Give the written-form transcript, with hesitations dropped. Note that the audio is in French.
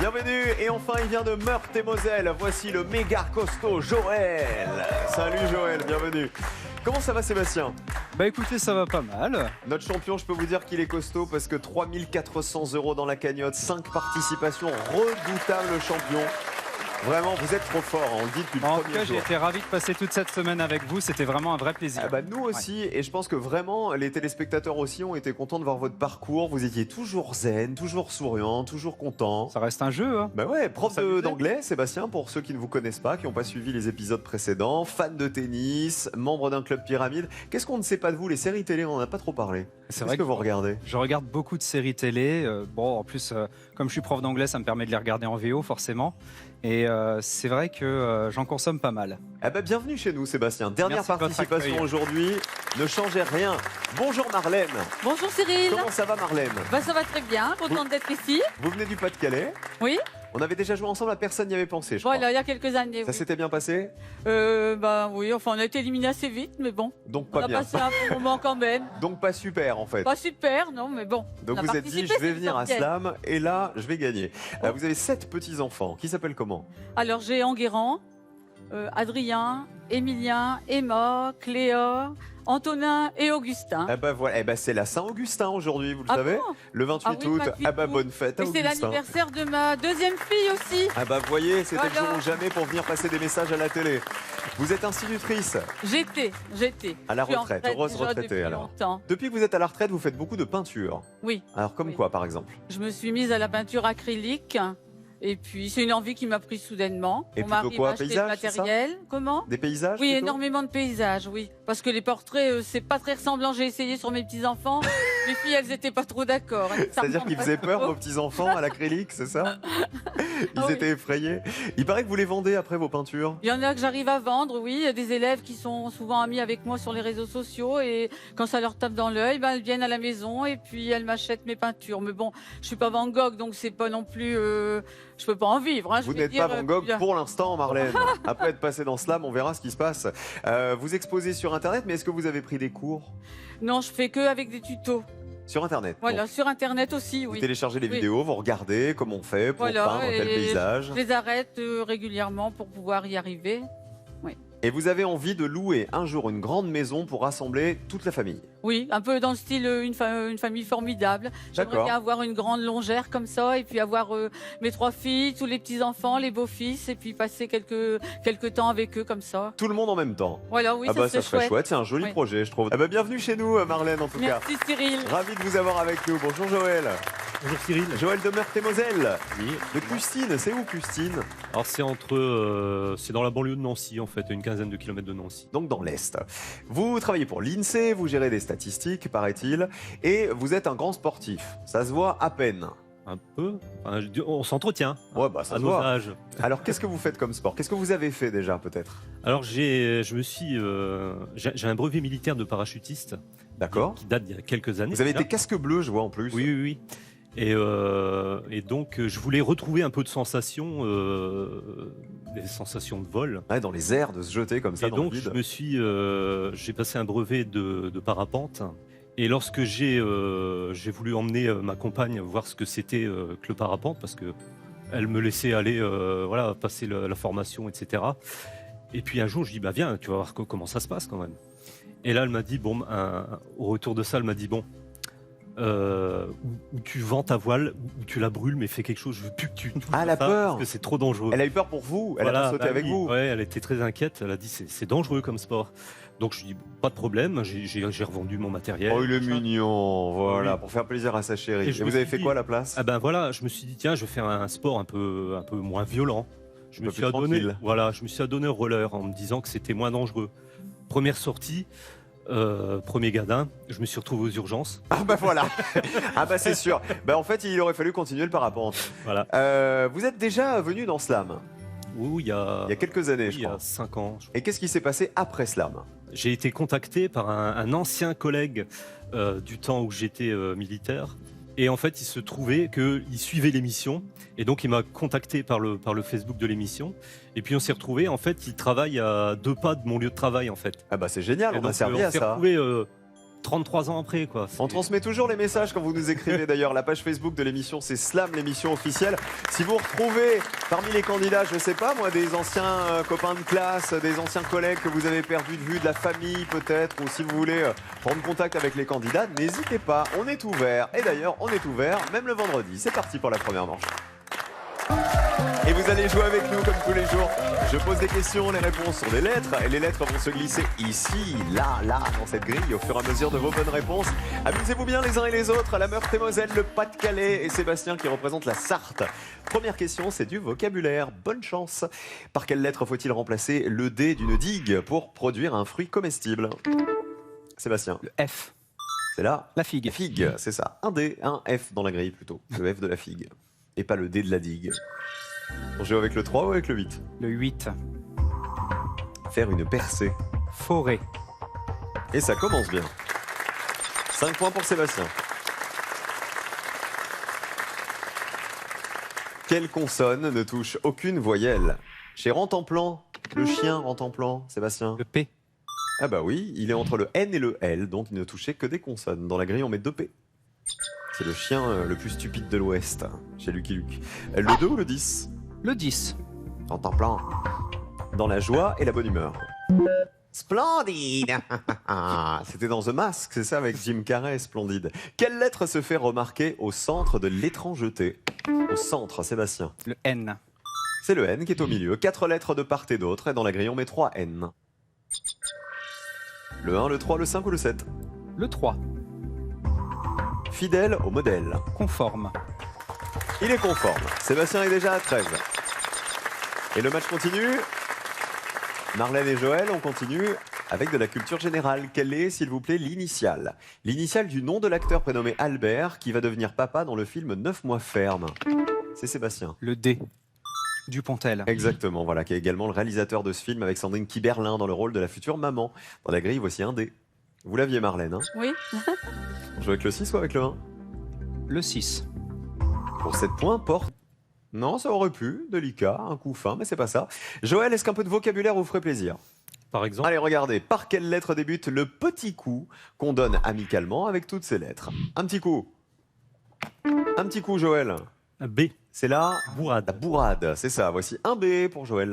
Bienvenue, et enfin il vient de Meurthe-et-Moselle, voici le méga costaud Joël. Salut Joël, bienvenue. Comment ça va Sébastien? Bah écoutez, ça va pas mal. Notre champion, je peux vous dire qu'il est costaud parce que 3 400 € dans la cagnotte, 5 participations, redoutable champion. Vraiment, vous êtes trop fort, on le dit depuis le En premier tout cas, jour. j'ai été ravi de passer toute cette semaine avec vous. C'était vraiment un vrai plaisir. Ah bah nous aussi, et je pense que vraiment les téléspectateurs aussi ont été contents de voir votre parcours. Vous étiez toujours zen, toujours souriant, toujours content. Ça reste un jeu, hein. Bah ouais, prof s'amuser. d'anglais, Sébastien, pour ceux qui ne vous connaissent pas, qui n'ont pas suivi les épisodes précédents, fan de tennis, membre d'un club pyramide. Qu'est-ce qu'on ne sait pas de vous? Les séries télé, on n'en a pas trop parlé. C'est Qu'est-ce vrai que vous regardez? je regarde beaucoup de séries télé. Bon, en plus, comme je suis prof d'anglais, ça me permet de les regarder en VO, forcément. Et c'est vrai que j'en consomme pas mal. Ah bah bienvenue chez nous Sébastien. Dernière Merci de votre participation accueil. aujourd'hui. Ne changez rien. Bonjour Marlène. Bonjour Cyril. Comment ça va Marlène? Bah, ça va très bien, contente d'être ici. Vous venez du Pas-de-Calais. Oui, On avait déjà joué ensemble, à personne n'y avait pensé, je crois. voilà, il y a quelques années. Ça Oui. s'était bien passé? Bah oui, enfin on a été éliminés assez vite, mais bon, Donc on pas a bien. passé un bon moment quand même. Donc pas super en fait. Pas super, non, mais bon. Donc on a vous êtes dit, participé, je vais c'est venir à essentiel. Slam et là, je vais gagner. Oh. Vous avez 7 petits-enfants. Qui s'appellent comment? Alors j'ai Enguerrand, Adrien, Émilien, Emma, Cléa, Antonin et Augustin. Ah bah voilà, c'est la Saint-Augustin aujourd'hui, vous le Ah savez? bon Le 28 Ah oui, août. 28 Ah bah août. bonne fête à Et c'est Augustin. l'anniversaire de ma deuxième fille aussi. Ah bah vous voyez, c'était le Voilà. jour ou jamais pour venir passer des messages à la télé. Vous êtes institutrice J'étais. à la Je suis en retraite, heureuse déjà retraitée depuis alors. longtemps. Depuis que vous êtes à la retraite, vous faites beaucoup de peinture. Oui. Alors comme Oui. quoi par exemple? Je me suis mise à la peinture acrylique. Et puis, c'est une envie qui m'a pris soudainement. Et Mon mari plutôt quoi, m'a acheté le paysage, c'est ça matériel. Comment? Des paysages Oui, plutôt? énormément de paysages, oui. Parce que les portraits, c'est pas très ressemblant. J'ai essayé sur mes petits-enfants. Les filles, elles étaient pas trop d'accord. C'est-à-dire qu'ils faisaient peur, vos petits-enfants, à l'acrylique, c'est ça? Ils Ah oui. étaient effrayés. Il paraît que vous les vendez après vos peintures. Il y en a que j'arrive à vendre, oui. Il y a des élèves qui sont souvent amis avec moi sur les réseaux sociaux. Et quand ça leur tape dans l'œil, ben, elles viennent à la maison et puis elles m'achètent mes peintures. Mais bon, je suis pas Van Gogh, donc c'est pas non plus... je peux pas en vivre. Hein, je Vous vais n'êtes dire, pas Van Gogh puis, pour l'instant, Marlène. Après être passé dans Slam, on verra ce qui se passe. Vous exposez sur Internet, mais est-ce que vous avez pris des cours Non, je fais que avec des tutos. sur Internet? Voilà, Donc, sur Internet aussi, vous oui. téléchargez les Oui. vidéos, vous regardez comment on fait pour Voilà, peindre tel et paysage. Je les arrête régulièrement pour pouvoir y arriver. Et vous avez envie de louer un jour une grande maison pour rassembler toute la famille. Oui, un peu dans le style une famille formidable. J'aimerais D'accord. bien avoir une grande longère comme ça et puis avoir mes 3 filles, tous les petits-enfants, les beaux-fils et puis passer quelques temps avec eux comme ça. Tout le monde en même temps. Voilà, oui, Ah bah ça c'est serait chouette, c'est un joli Oui. projet, je trouve. Ah bah bienvenue chez nous, Marlène, en tout cas. Merci Cyril. Ravi de vous avoir avec nous. Bonjour Joël. Bonjour Cyril. Joël de Meurthe-et-Moselle. Oui. De Custine, c'est où Custine? Alors c'est c'est dans la banlieue de Nancy en fait, une quinzaine de kilomètres de Nancy. Donc dans l'Est. Vous travaillez pour l'INSEE, vous gérez des statistiques, et vous êtes un grand sportif. Ça se voit à peine. Un peu. Enfin, on s'entretient Ouais, bah ça à se nos voit. âges. Alors qu'est-ce que vous faites comme sport? Qu'est-ce que vous avez fait déjà peut-être? Alors j'ai un brevet militaire de parachutiste D'accord. qui date d'il y a quelques années. Vous avez déjà. été casque bleu, je vois en plus. Oui, oui, oui. Et donc je voulais retrouver un peu de sensations, des sensations de vol. Ouais, dans les airs, de se jeter comme ça Et dans donc le vide. j'ai passé un brevet de parapente. Et lorsque j'ai voulu emmener ma compagne voir ce que c'était que le parapente, parce que elle me laissait aller voilà, passer la formation, etc. Et puis un jour, je dis, bah viens, tu vas voir comment ça se passe quand même. Et là, elle m'a dit, bon, au retour de ça, elle m'a dit, bon, où tu vends ta voile, où tu la brûles, mais fais quelque chose, je veux plus que tu touches Ah, à elle a ça, peur. parce que c'est trop dangereux. Elle a eu peur pour vous, elle a pas sauté bah avec oui, vous. Ouais, elle était très inquiète. Elle a dit c'est dangereux comme sport. Donc je dis pas de problème. J'ai revendu mon matériel. Oh, il est machin. mignon, voilà, Oui. pour faire plaisir à sa chérie. Et Et je vous me avez suis fait dit- quoi à la place? Ah ben voilà, je me suis dit tiens, je vais faire un sport un peu moins violent. Je Un me peu suis plus adonné, tranquille. voilà, je me suis adonné au roller en me disant que c'était moins dangereux. Première sortie. Premier gadin, je me suis retrouvé aux urgences. Ah bah voilà. Ah bah c'est sûr. Bah en fait, il aurait fallu continuer le parapente. Voilà. Vous êtes déjà venu dans Slam Oui, il y a quelques années, oui, je il y a crois. 5 ans. Et qu'est-ce qui s'est passé après Slam? J'ai été contacté par un ancien collègue du temps où j'étais militaire. Et en fait, il se trouvait qu'il suivait l'émission. Et donc, il m'a contacté par le Facebook de l'émission. Et puis, on s'est retrouvés. En fait, il travaille à 2 pas de mon lieu de travail, en fait. Ah bah c'est génial, Et on a donc, servi on à s'est ça. retrouvés 33 ans après, quoi. On transmet toujours les messages quand vous nous écrivez d'ailleurs. La page Facebook de l'émission, c'est Slam, l'émission officielle. Si vous retrouvez parmi les candidats, je sais pas moi, des anciens copains de classe, des anciens collègues que vous avez perdus de vue, de la famille peut-être, ou si vous voulez prendre contact avec les candidats, n'hésitez pas, on est ouvert. Et d'ailleurs, on est ouvert même le vendredi. C'est parti pour la première manche. Et vous allez jouer avec nous comme tous les jours. Je pose des questions, les réponses sont des lettres. Et les lettres vont se glisser ici, là, dans cette grille au fur et à mesure de vos bonnes réponses. Amusez-vous bien les uns et les autres. La Meurthe-et-Moselle, le Pas-de-Calais et Sébastien qui représente la Sarthe. Première question, c'est du vocabulaire. Bonne chance. Par quelle lettre faut-il remplacer le D d'une digue pour produire un fruit comestible? Sébastien. Le F. C'est là. La figue. Figue, c'est ça. Un D, un F dans la grille plutôt. Le F de la figue. Et pas le D de la digue. On joue avec le 3 ou avec le 8? Le 8. Faire une percée. Forêt. Et ça commence bien. 5 points pour Sébastien. Quelle consonne ne touche aucune voyelle? Chez Rantanplan, le chien Rantanplan, Sébastien. Le P. Ah bah oui, il est entre le N et le L, donc il ne touchait que des consonnes. Dans la grille, on met 2 P. C'est le chien le plus stupide de l'Ouest, chez Lucky Luke. Le 2 ou le 10? Le 10. Rantanplan. Dans la joie et la bonne humeur. Splendide. C'était dans The Mask, c'est ça, avec Jim Carrey, Splendide. Quelle lettre se fait remarquer au centre de l'étrangeté? Au centre, Sébastien. Le N. C'est le N qui est au milieu. 4 lettres de part et d'autre, et dans la grille, on met 3 N. Le 1, le 3, le 5 ou le 7? Le 3. Fidèle au modèle. Conforme. Il est conforme. Sébastien est déjà à 13. Et le match continue. Marlène et Joël, on continue avec de la culture générale. Quelle est, s'il vous plaît, l'initiale? L'initiale du nom de l'acteur prénommé Albert qui va devenir papa dans le film 9 mois ferme. C'est Sébastien. Le D. Dupontel. Exactement, voilà, qui est également le réalisateur de ce film avec Sandrine Kiberlin dans le rôle de la future maman. Dans la grille, voici un D. Vous l'aviez, Marlène, hein? Oui. On joue avec le 6 ou avec le 1? Le 6. Pour 7 points, porte. Non, ça aurait pu. Délicat, un coup fin, mais c'est pas ça. Joël, est-ce qu'un peu de vocabulaire vous ferait plaisir? Par exemple, Allez, regardez. Par quelle lettre débute le petit coup qu'on donne amicalement avec toutes ces lettres? Un petit coup. Un petit coup, Joël. B. C'est là. Bourrade. La bourrade, c'est ça. Voici un B pour Joël.